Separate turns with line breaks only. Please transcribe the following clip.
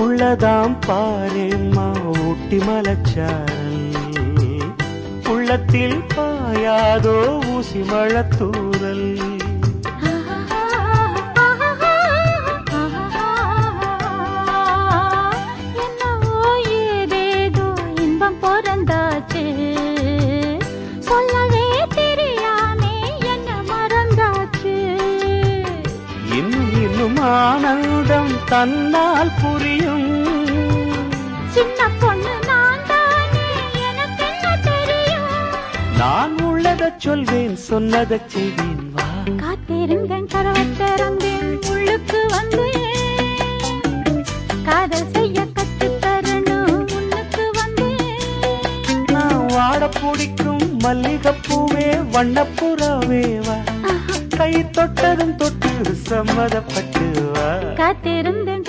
உள்ளதாம் பாரேம்மா ஊட்டி மலச்சாரல், உள்ளத்தில் பாயாதோ ஊசி மழத்தூரல்.
என்னவோ ஏதேதோ இன்பம் பிறந்தாச்சு, சொல்லவே தெரியாமே என்ன மறந்தாச்சு.
இன்னும் இன்னும் ஆனந்தம் தன்னால் புரியும்.
சின்ன பொண்ணு நான் தானே, எனக்கு என்ன தெரியும்.
நான் உள்ளதை சொல்வேன், சொன்னதை செய்வேன். வா
காத்திருந்தேன், கதவை திறந்தேன், உள்ளுக்கு வந்தேன். காதல் செய்ய கற்றுத் தரணும், உன்னுக்கு வந்தேன்.
நான் வாட பிடிக்கும் மல்லிகைப்பூவே வண்ணப்புறாவே வா, கை தொட்டதும் தொட்டு சம்மதப்பட்டு வா.
காத்திருந்தேன்